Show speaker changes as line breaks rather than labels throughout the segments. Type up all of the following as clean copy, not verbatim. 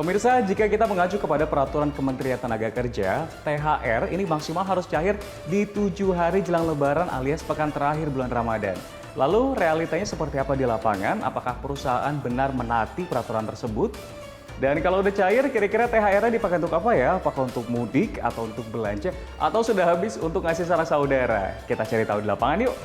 Pemirsa, jika kita mengacu kepada peraturan Kementerian Tenaga Kerja, THR ini maksimal harus cair di 7 hari jelang Lebaran alias pekan terakhir bulan Ramadan. Lalu realitanya seperti apa di lapangan? Apakah perusahaan benar menaati peraturan tersebut? Dan kalau udah cair, kira-kira THR-nya dipakai untuk apa ya? Apakah untuk mudik atau untuk belanja? Atau sudah habis untuk ngasih sanak saudara? Kita cari tahu di lapangan yuk!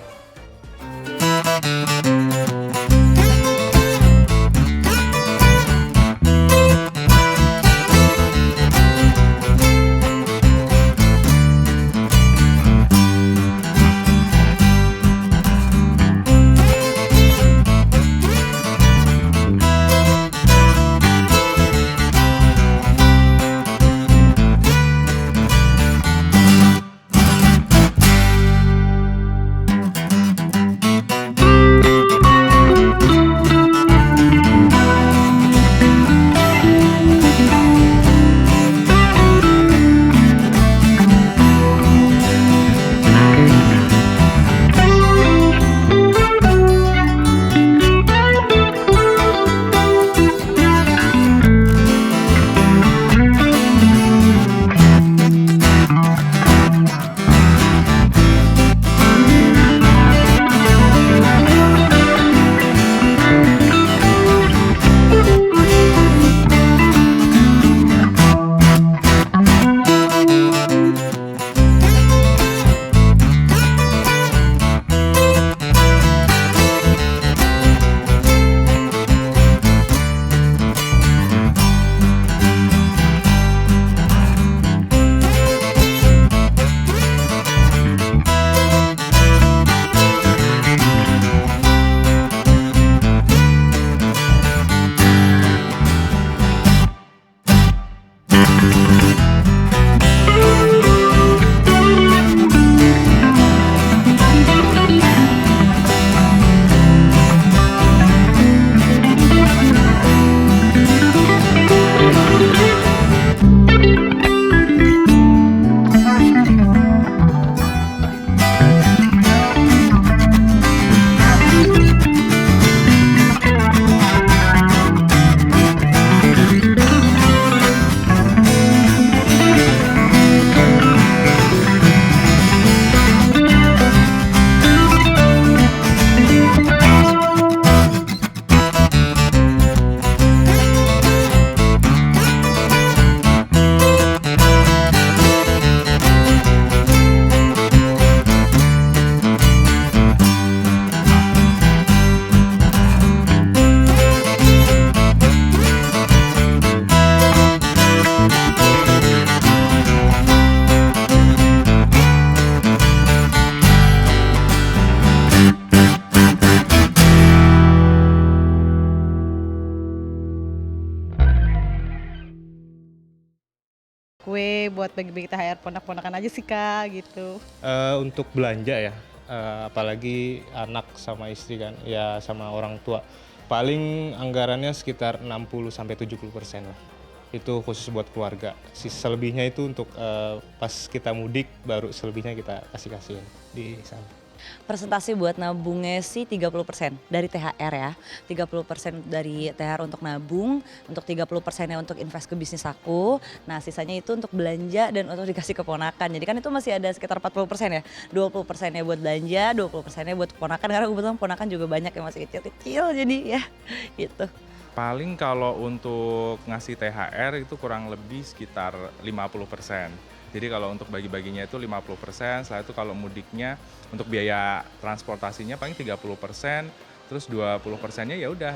Kue buat bagi-bagi THR ponak-ponakan aja sih Kak, gitu.
Untuk belanja ya, apalagi anak sama istri kan, ya sama orang tua. Paling anggarannya sekitar 60-70% lah. Itu khusus buat keluarga. Selebihnya itu untuk pas kita mudik, baru selebihnya kita kasih-kasihin di sana.
Persentase buat nabungnya sih 30% dari THR ya. 30% dari THR untuk nabung, untuk 30%-nya untuk invest ke bisnis aku. Nah, sisanya itu untuk belanja dan untuk dikasih keponakan. Jadi kan itu masih ada sekitar 40% ya. 20%-nya buat belanja, 20%-nya buat keponakan karena kebetulan keponakan juga banyak yang masih kecil-kecil jadi ya gitu.
Paling kalau untuk ngasih THR itu kurang lebih sekitar 50%. Jadi kalau untuk bagi-baginya itu 50%, setelah itu kalau mudiknya untuk biaya transportasinya paling 30%, terus 20%-nya ya udah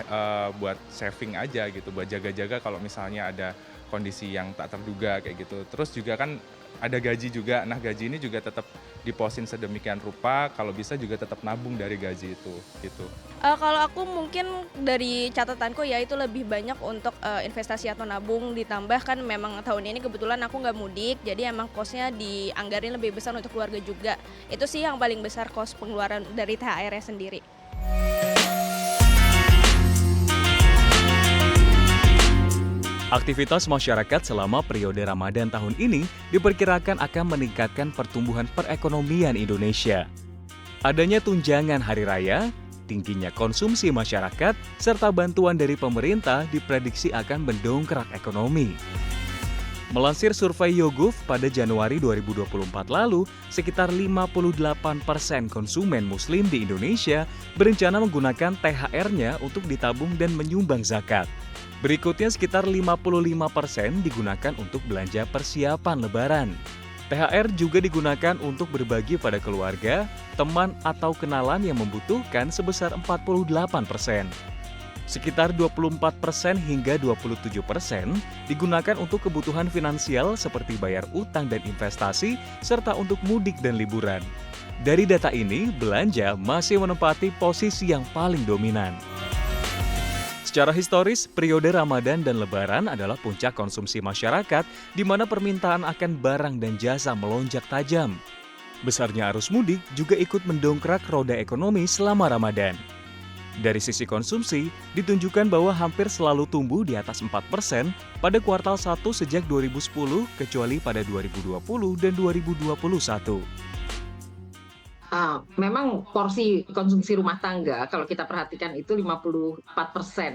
buat saving aja gitu, buat jaga-jaga kalau misalnya ada kondisi yang tak terduga kayak gitu. Terus juga kan ada gaji juga, nah gaji ini juga tetap diposin sedemikian rupa, kalau bisa juga tetap nabung dari gaji itu gitu.
Kalau aku mungkin dari catatanku ya itu lebih banyak untuk investasi atau nabung, ditambah kan memang tahun ini kebetulan aku nggak mudik, jadi emang kosnya dianggarin lebih besar untuk keluarga juga. Itu sih yang paling besar kos pengeluaran dari THR-nya sendiri.
Aktivitas masyarakat selama periode Ramadan tahun ini diperkirakan akan meningkatkan pertumbuhan perekonomian Indonesia. Adanya tunjangan hari raya, tingginya konsumsi masyarakat serta bantuan dari pemerintah diprediksi akan mendongkrak ekonomi. Melansir survei YouGov pada Januari 2024 lalu, sekitar 58% konsumen muslim di Indonesia berencana menggunakan THR-nya untuk ditabung dan menyumbang zakat. Berikutnya sekitar 55% digunakan untuk belanja persiapan Lebaran. THR juga digunakan untuk berbagi pada keluarga, teman atau kenalan yang membutuhkan sebesar 48%. Sekitar 24% hingga 27% digunakan untuk kebutuhan finansial seperti bayar utang dan investasi, serta untuk mudik dan liburan. Dari data ini, belanja masih menempati posisi yang paling dominan. Secara historis, periode Ramadan dan Lebaran adalah puncak konsumsi masyarakat di mana permintaan akan barang dan jasa melonjak tajam. Besarnya arus mudik juga ikut mendongkrak roda ekonomi selama Ramadan. Dari sisi konsumsi, ditunjukkan bahwa hampir selalu tumbuh di atas 4% pada kuartal 1 sejak 2010 kecuali pada 2020 dan 2021.
Memang porsi konsumsi rumah tangga kalau kita perhatikan itu 54%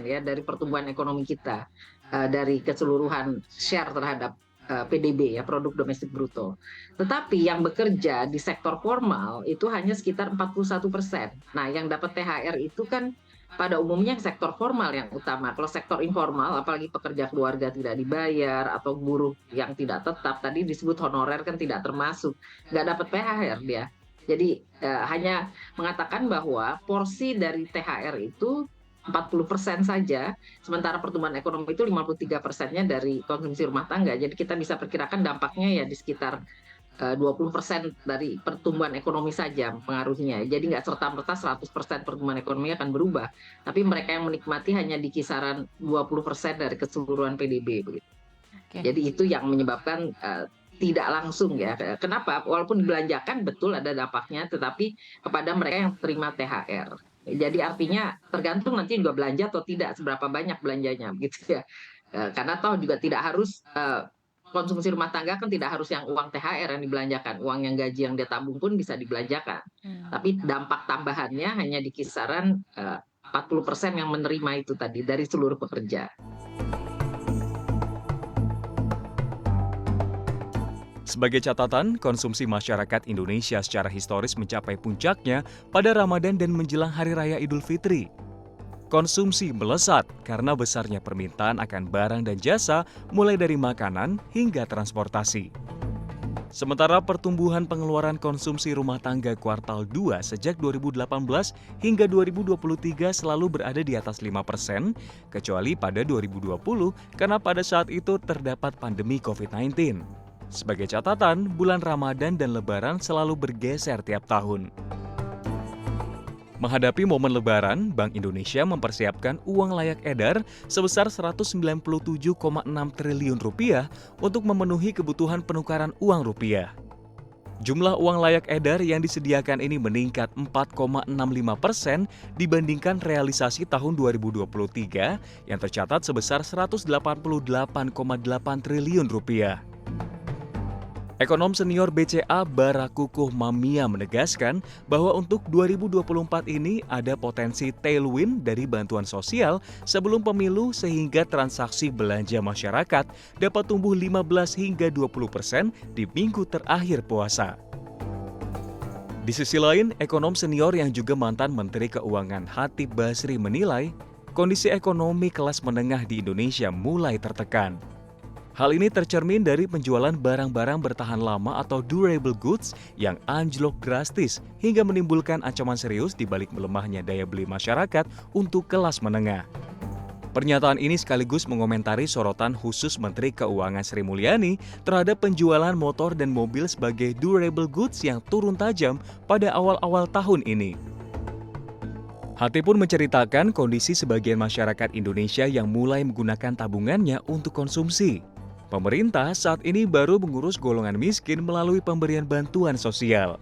ya dari pertumbuhan ekonomi kita, dari keseluruhan share terhadap PDB ya, produk domestik bruto. Tetapi yang bekerja di sektor formal itu hanya sekitar 41%. Nah, yang dapat THR itu kan pada umumnya sektor formal yang utama. Kalau sektor informal, apalagi pekerja keluarga tidak dibayar atau buruh yang tidak tetap, tadi disebut honorer kan tidak termasuk, nggak dapat THR dia. Jadi hanya mengatakan bahwa porsi dari THR itu 40% saja, sementara pertumbuhan ekonomi itu 53%-nya dari konsumsi rumah tangga. Jadi kita bisa perkirakan dampaknya ya di sekitar 20% dari pertumbuhan ekonomi saja pengaruhnya. Jadi nggak serta-merta 100% pertumbuhan ekonomi akan berubah. Tapi mereka yang menikmati hanya di kisaran 20% dari keseluruhan PDB. Begitu.
Oke.
Jadi itu yang menyebabkan tidak langsung ya. Kenapa? Walaupun dibelanjakan betul ada dampaknya, tetapi kepada mereka yang terima THR. Jadi artinya tergantung nanti juga belanja atau tidak, seberapa banyak belanjanya, gitu ya. Karena toh juga tidak harus konsumsi rumah tangga kan tidak harus yang uang THR yang dibelanjakan, uang yang gaji yang dia tabung pun bisa dibelanjakan. Tapi dampak tambahannya hanya di kisaran 40% yang menerima itu tadi dari seluruh pekerja.
Sebagai catatan, konsumsi masyarakat Indonesia secara historis mencapai puncaknya pada Ramadan dan menjelang Hari Raya Idul Fitri. Konsumsi melesat karena besarnya permintaan akan barang dan jasa mulai dari makanan hingga transportasi. Sementara pertumbuhan pengeluaran konsumsi rumah tangga kuartal 2 sejak 2018 hingga 2023 selalu berada di atas 5%, kecuali pada 2020 karena pada saat itu terdapat pandemi COVID-19. Sebagai catatan, bulan Ramadan dan Lebaran selalu bergeser tiap tahun. Menghadapi momen Lebaran, Bank Indonesia mempersiapkan uang layak edar sebesar Rp197,6 triliun untuk memenuhi kebutuhan penukaran uang rupiah. Jumlah uang layak edar yang disediakan ini meningkat 4,65% dibandingkan realisasi tahun 2023 yang tercatat sebesar Rp188,8 triliun. Ekonom senior BCA Barakukuh Mamia menegaskan bahwa untuk 2024 ini ada potensi tailwind dari bantuan sosial sebelum pemilu sehingga transaksi belanja masyarakat dapat tumbuh 15 hingga 20% di minggu terakhir puasa. Di sisi lain, ekonom senior yang juga mantan Menteri Keuangan Hatip Basri menilai kondisi ekonomi kelas menengah di Indonesia mulai tertekan. Hal ini tercermin dari penjualan barang-barang bertahan lama atau durable goods yang anjlok drastis hingga menimbulkan ancaman serius di balik melemahnya daya beli masyarakat untuk kelas menengah. Pernyataan ini sekaligus mengomentari sorotan khusus Menteri Keuangan Sri Mulyani terhadap penjualan motor dan mobil sebagai durable goods yang turun tajam pada awal-awal tahun ini. Hati pun menceritakan kondisi sebagian masyarakat Indonesia yang mulai menggunakan tabungannya untuk konsumsi. Pemerintah saat ini baru mengurus golongan miskin melalui pemberian bantuan sosial.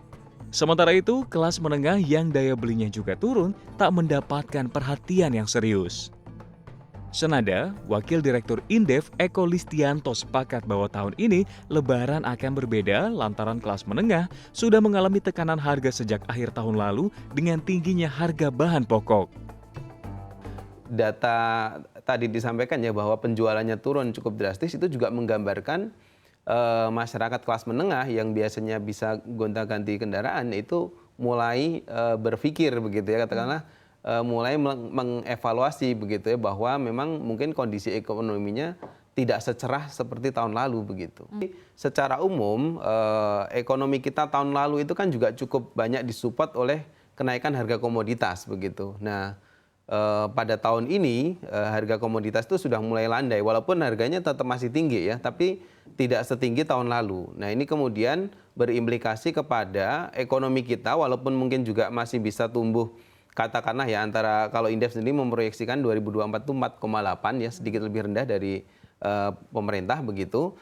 Sementara itu, kelas menengah yang daya belinya juga turun tak mendapatkan perhatian yang serius. Senada, Wakil Direktur Indef Eko Listianto sepakat bahwa tahun ini Lebaran akan berbeda lantaran kelas menengah sudah mengalami tekanan harga sejak akhir tahun lalu dengan tingginya harga bahan pokok.
Data tadi disampaikan ya bahwa penjualannya turun cukup drastis, itu juga menggambarkan masyarakat kelas menengah yang biasanya bisa gonta-ganti kendaraan itu mulai berpikir begitu ya, katakanlah mulai mengevaluasi begitu ya, bahwa memang mungkin kondisi ekonominya tidak secerah seperti tahun lalu begitu. Secara umum ekonomi kita tahun lalu itu kan juga cukup banyak disupport oleh kenaikan harga komoditas begitu. Nah, pada tahun ini harga komoditas itu sudah mulai landai, walaupun harganya tetap masih tinggi ya, tapi tidak setinggi tahun lalu. Nah, ini kemudian berimplikasi kepada ekonomi kita, walaupun mungkin juga masih bisa tumbuh, katakanlah ya, antara kalau Indef sendiri memproyeksikan 2024 itu 4,8 ya, sedikit lebih rendah dari pemerintah begitu.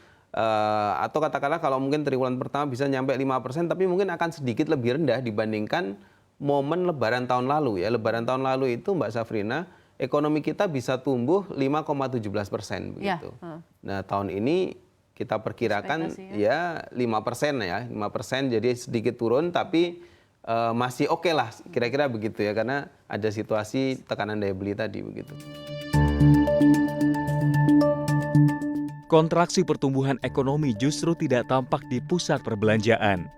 Atau katakanlah kalau mungkin triwulan pertama bisa nyampe 5%, tapi mungkin akan sedikit lebih rendah dibandingkan momen Lebaran tahun lalu ya. Lebaran tahun lalu itu Mbak Safrina, ekonomi kita bisa tumbuh 5,17% begitu. Ya. Nah, tahun ini kita perkirakan ya 5% ya, 5%, jadi sedikit turun tapi masih oke lah, kira-kira begitu ya, karena ada situasi tekanan daya beli tadi begitu.
Kontraksi pertumbuhan ekonomi justru tidak tampak di pusat perbelanjaan.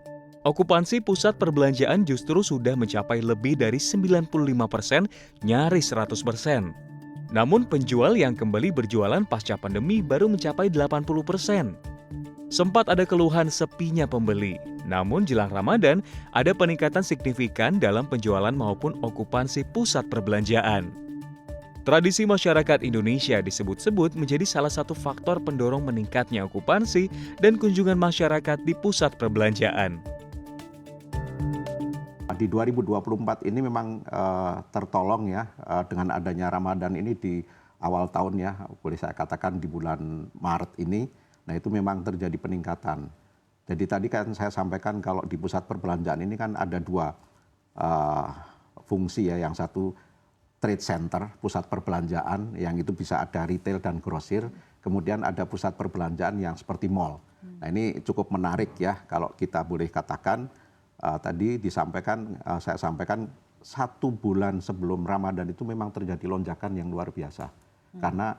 Okupansi pusat perbelanjaan justru sudah mencapai lebih dari 95%, nyaris 100%. Namun penjual yang kembali berjualan pasca pandemi baru mencapai 80%. Sempat ada keluhan sepinya pembeli, namun jelang Ramadan ada peningkatan signifikan dalam penjualan maupun okupansi pusat perbelanjaan. Tradisi masyarakat Indonesia disebut-sebut menjadi salah satu faktor pendorong meningkatnya okupansi dan kunjungan masyarakat di pusat perbelanjaan.
Di 2024 ini memang tertolong ya dengan adanya Ramadan ini di awal tahun ya, boleh saya katakan di bulan Maret ini. Nah, itu memang terjadi peningkatan. Jadi tadi kan saya sampaikan kalau di pusat perbelanjaan ini kan ada dua fungsi ya. Yang satu trade center, pusat perbelanjaan, yang itu bisa ada retail dan grosir. Kemudian ada pusat perbelanjaan yang seperti mall. Nah, ini cukup menarik ya kalau kita boleh katakan. Tadi disampaikan, saya sampaikan 1 bulan sebelum Ramadan itu memang terjadi lonjakan yang luar biasa. Karena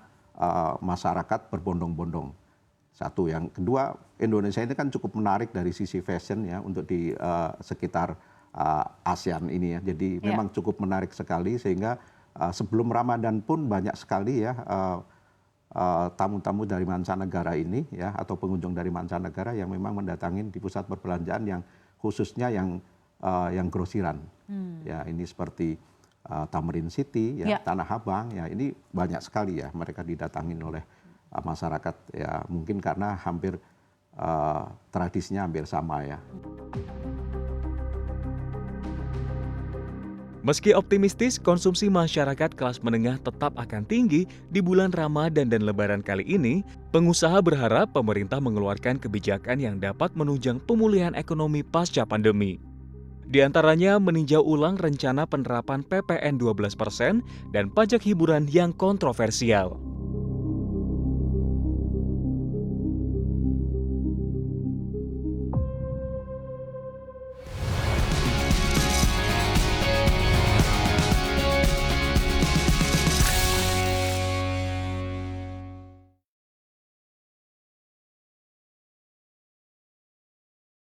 masyarakat berbondong-bondong. Satu, yang kedua, Indonesia ini kan cukup menarik dari sisi fashion ya untuk di sekitar ASEAN ini ya. Jadi memang cukup menarik sekali, sehingga sebelum Ramadan pun banyak sekali ya tamu-tamu dari mancanegara ini ya, atau pengunjung dari mancanegara yang memang mendatangi di pusat perbelanjaan yang khususnya yang grosiran. Ya, ini seperti Tamrin City ya, Tanah Abang ya, ini banyak sekali ya mereka didatangin oleh masyarakat ya, mungkin karena hampir tradisinya hampir sama ya.
Meski optimistis, konsumsi masyarakat kelas menengah tetap akan tinggi di bulan Ramadan dan Lebaran kali ini, pengusaha berharap pemerintah mengeluarkan kebijakan yang dapat menunjang pemulihan ekonomi pasca pandemi. Di antaranya meninjau ulang rencana penerapan PPN 12% dan pajak hiburan yang kontroversial.